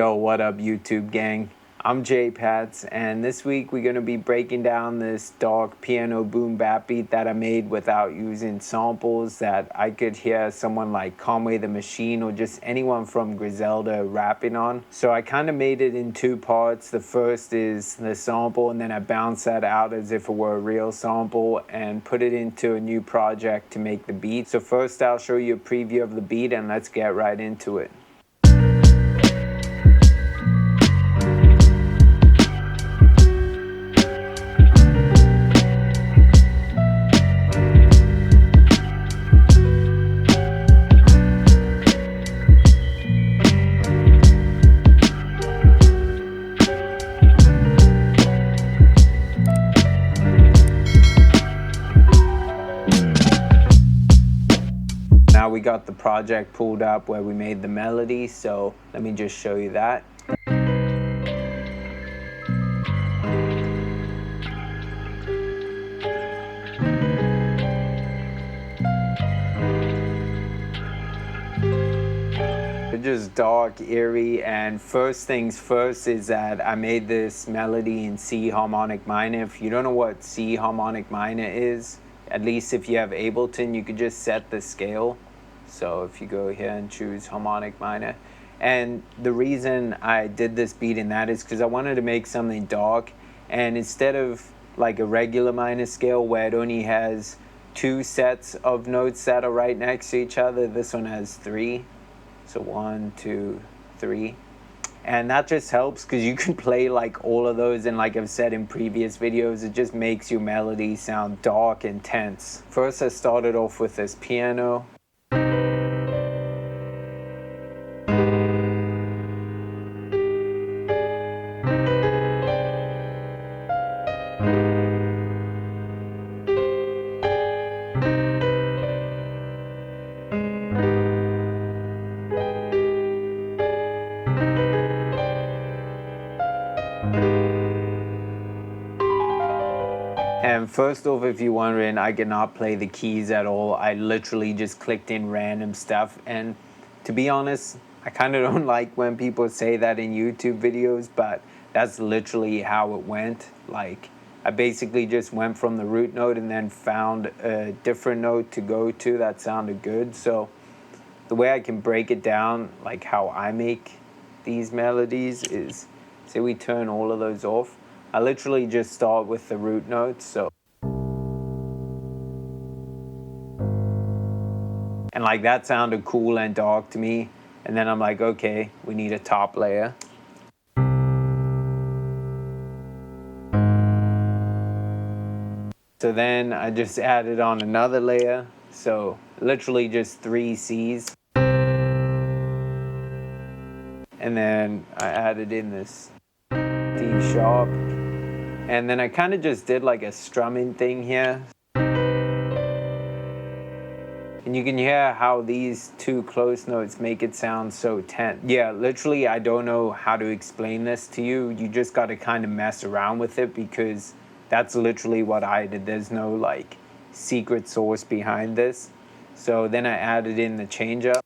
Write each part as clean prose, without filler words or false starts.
Yo, what up YouTube gang? I'm J Pats, and this week we're going to be breaking down this dark piano boom bap beat that I made without using samples that I could hear someone like Conway the Machine or just anyone from Griselda rapping on. So I kind of made it in two parts. The first is the sample, and then I bounced that out as if it were a real sample and put it into a new project to make the beat. So first I'll show you a preview of the beat and let's get right into it. Now we got the project pulled up where we made the melody, so let me just show you that. It's just dark, eerie, and first things first is that I made this melody in C harmonic minor. If you don't know what C harmonic minor is, at least if you have Ableton, you could just set the scale. So if you go here and choose harmonic minor, and the reason I did this beat in that is because I wanted to make something dark, and instead of like a regular minor scale where it only has two sets of notes that are right next to each other, this one has three. So 1, 2, 3. And that just helps because you can play like all of those, and like I've said in previous videos, it just makes your melody sound dark and tense. First I started off with this piano. And first off, if you're wondering, I cannot play the keys at all. I literally just clicked in random stuff. And to be honest, I kind of don't like when people say that in YouTube videos, but that's literally how it went. Like, I basically just went from the root note and then found a different note to go to that sounded good. So the way I can break it down, like how I make these melodies, is say we turn all of those off. I literally just start with the root notes, so. And like that sounded cool and dark to me. And then I'm like, okay, we need a top layer. So then I just added on another layer. So literally just 3 Cs. And then I added in this D sharp. And then I kind of just did like a strumming thing here. And you can hear how these two close notes make it sound so tense. Yeah, literally, I don't know how to explain this to you. You just got to kind of mess around with it because that's literally what I did. There's no like secret sauce behind this. So then I added in the change up.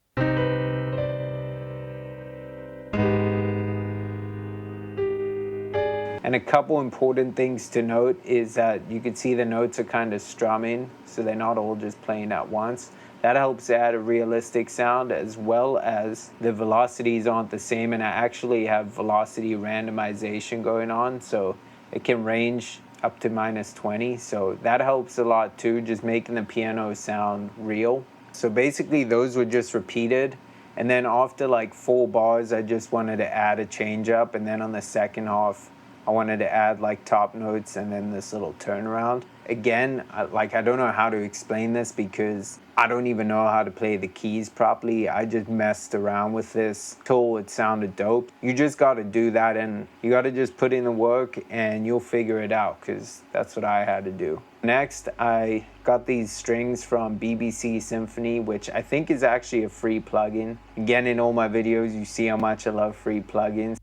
And a couple important things to note is that you can see the notes are kind of strumming, so they're not all just playing at once. That helps add a realistic sound, as well as the velocities aren't the same, and I actually have velocity randomization going on, so it can range up to -20, so that helps a lot too, just making the piano sound real. So basically those were just repeated, and then after like 4 bars I just wanted to add a change up, and then on the second half I wanted to add like top notes and then this little turnaround. Again, I don't know how to explain this because I don't even know how to play the keys properly. I just messed around with this till it sounded dope. You just got to do that, and you got to just put in the work and you'll figure it out, because that's what I had to do. Next, I got these strings from BBC Symphony, which I think is actually a free plugin. Again, in all my videos, you see how much I love free plugins.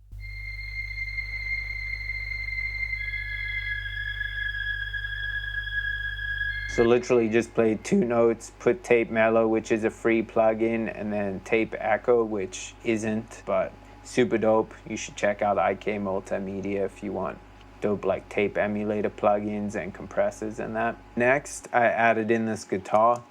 So literally just played 2 notes, put tape mellow, which is a free plugin, and then tape echo, which isn't, but Super dope. You should check out IK Multimedia if you want dope like tape emulator plugins and compressors and that. Next, I added in this guitar.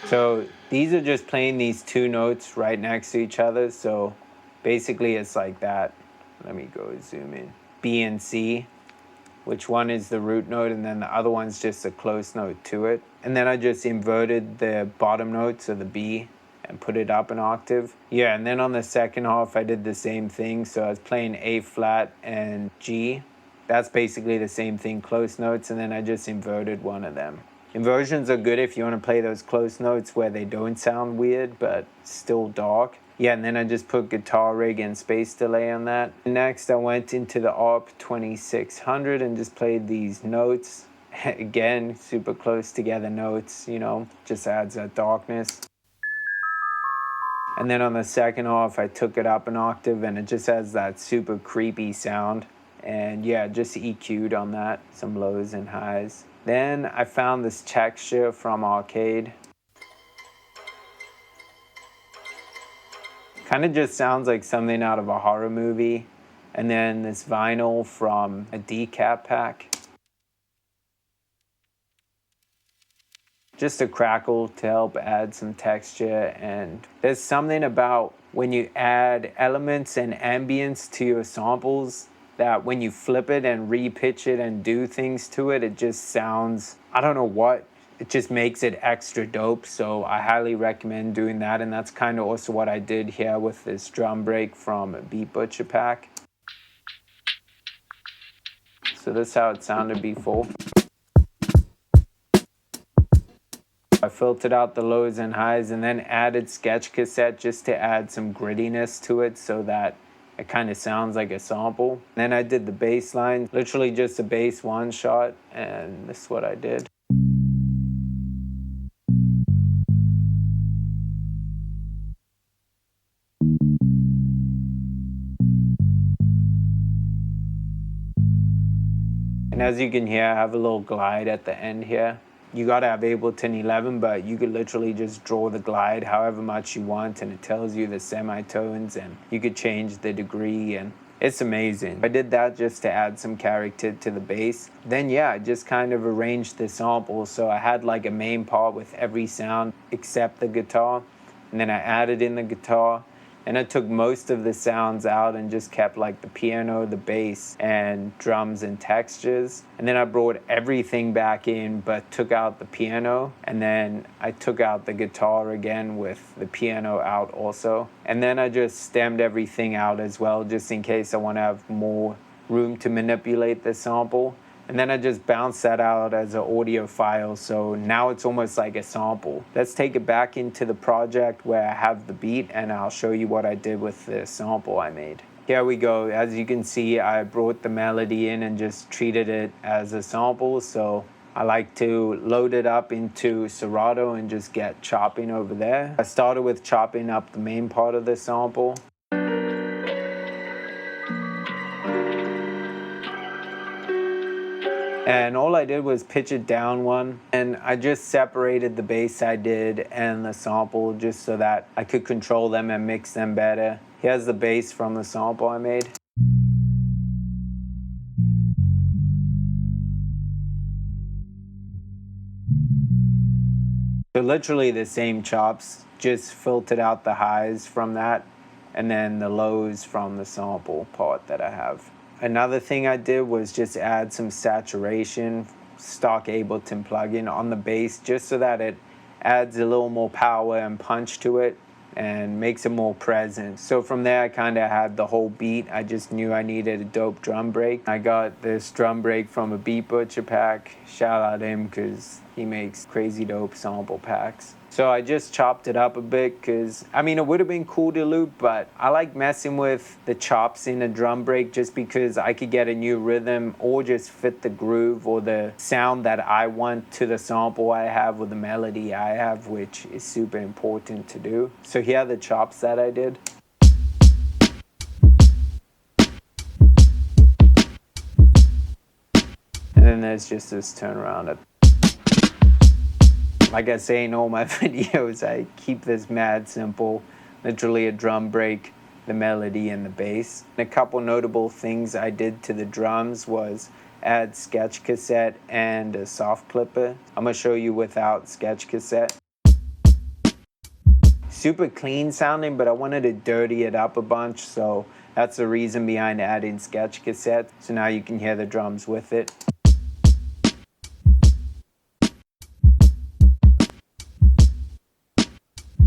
So these are just playing these two notes right next to each other. So basically it's like that. Let me go zoom in. B and C, which one is the root note, and then the other one's just a close note to it. And then I just inverted the bottom note, so the B, and put it up an octave. Yeah, and then on the second half, I did the same thing. So I was playing A flat and G. That's basically the same thing, close notes, and then I just inverted one of them. Inversions are good if you want to play those close notes where they don't sound weird, but still dark. Yeah, and then I just put guitar rig and space delay on that. Next, I went into the ARP 2600 and just played these notes. Again, super close together notes, you know, just adds that darkness. And then on the second half, I took it up an octave and it just has that super creepy sound. And yeah, just EQ'd on that, some lows and highs. Then I found this texture from Arcade. Kind of just sounds like something out of a horror movie. And then this vinyl from a decap pack. Just a crackle to help add some texture. And there's something about when you add elements and ambience to your samples that when you flip it and re-pitch it and do things to it, it just sounds, I don't know what, it just makes it extra dope. So I highly recommend doing that. And that's kind of also what I did here with this drum break from a Beat Butcher pack. So this is how it sounded before. I filtered out the lows and highs and then added sketch cassette just to add some grittiness to it so that it kind of sounds like a sample. Then I did the bass line, literally just a bass one shot, and this is what I did. And as you can hear, I have a little glide at the end here. You gotta have Ableton 11, but you could literally just draw the glide however much you want, and it tells you the semitones, and you could change the degree, and it's amazing. I did that just to add some character to the bass. Then yeah, I just kind of arranged the sample, so I had like a main part with every sound except the guitar, and then I added in the guitar, and I took most of the sounds out and just kept like the piano, the bass, and drums and textures. And then I brought everything back in but took out the piano. And then I took out the guitar again with the piano out also. And then I just stemmed everything out as well, just in case I want to have more room to manipulate the sample. And then I just bounce that out as an audio file, so now it's almost like a sample. Let's take it back into the project where I have the beat, and I'll show you what I did with the sample I made. Here we go. As you can see, I brought the melody in and just treated it as a sample, so I like to load it up into Serato and just get chopping over there. I started with chopping up the main part of the sample. And all I did was pitch it down one, and I just separated the bass I did and the sample just so that I could control them and mix them better. Here's the bass from the sample I made. So literally the same chops, just filtered out the highs from that, and then the lows from the sample part that I have. Another thing I did was just add some saturation, stock Ableton plugin on the bass, just so that it adds a little more power and punch to it and makes it more present. So from there, I kind of had the whole beat. I just knew I needed a dope drum break. I got this drum break from a Beat Butcher pack. Shout out him because he makes crazy dope sample packs. So I just chopped it up a bit because, I mean, it would have been cool to loop, but I like messing with the chops in a drum break just because I could get a new rhythm or just fit the groove or the sound that I want to the sample I have or the melody I have, which is super important to do. So here are the chops that I did. then there's just this turnaround. Like I say in all my videos, I keep this mad simple, literally a drum break, the melody, and the bass. A couple notable things I did to the drums was add sketch cassette and a soft clipper. I'm gonna show you without sketch cassette. Super clean sounding, but I wanted to dirty it up a bunch, so that's the reason behind adding sketch cassette. So now you can hear the drums with it.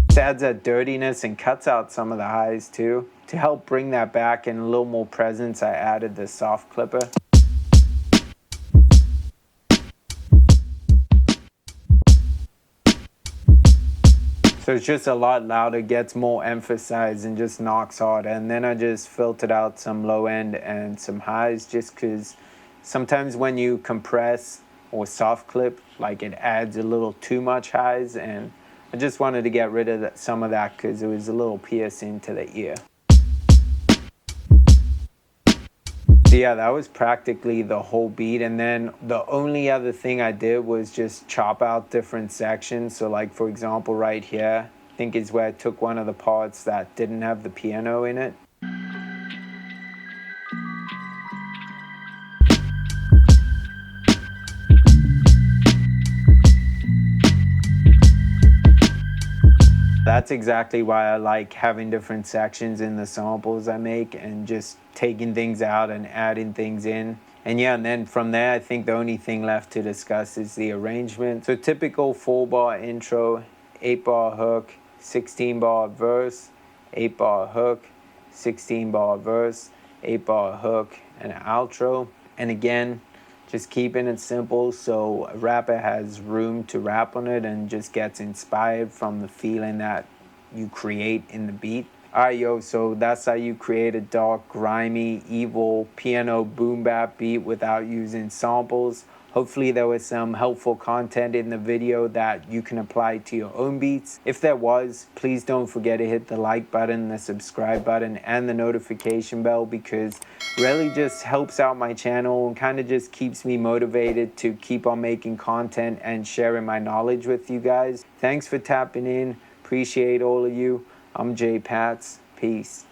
This adds that dirtiness and cuts out some of the highs too. To help bring that back and a little more presence, I added the soft clipper. So it's just a lot louder, gets more emphasized, and just knocks harder. And then I just filtered out some low end and some highs, just because sometimes when you compress or soft clip, like it adds a little too much highs, and I just wanted to get rid of some of that because it was a little piercing to the ear. So yeah, that was practically the whole beat. And then the only other thing I did was just chop out different sections. So like, for example, right here, I think is where I took one of the parts that didn't have the piano in it. That's exactly why I like having different sections in the samples I make and just taking things out and adding things in. And yeah, and then from there, I think the only thing left to discuss is the arrangement. So typical 4-bar intro, 8-bar hook, 16-bar verse, 8-bar hook, 16-bar verse, 8-bar hook, and an outro. And again, just keeping it simple so a rapper has room to rap on it and just gets inspired from the feeling that you create in the beat. Alright, yo, so that's how you create a dark, grimy, evil piano boom bap beat without using samples. Hopefully there was some helpful content in the video that you can apply to your own beats. If there was, please don't forget to hit the like button, the subscribe button, and the notification bell, because it really just helps out my channel and kind of just keeps me motivated to keep on making content and sharing my knowledge with you guys. Thanks for tapping in. Appreciate all of you. I'm Jay Pats. Peace.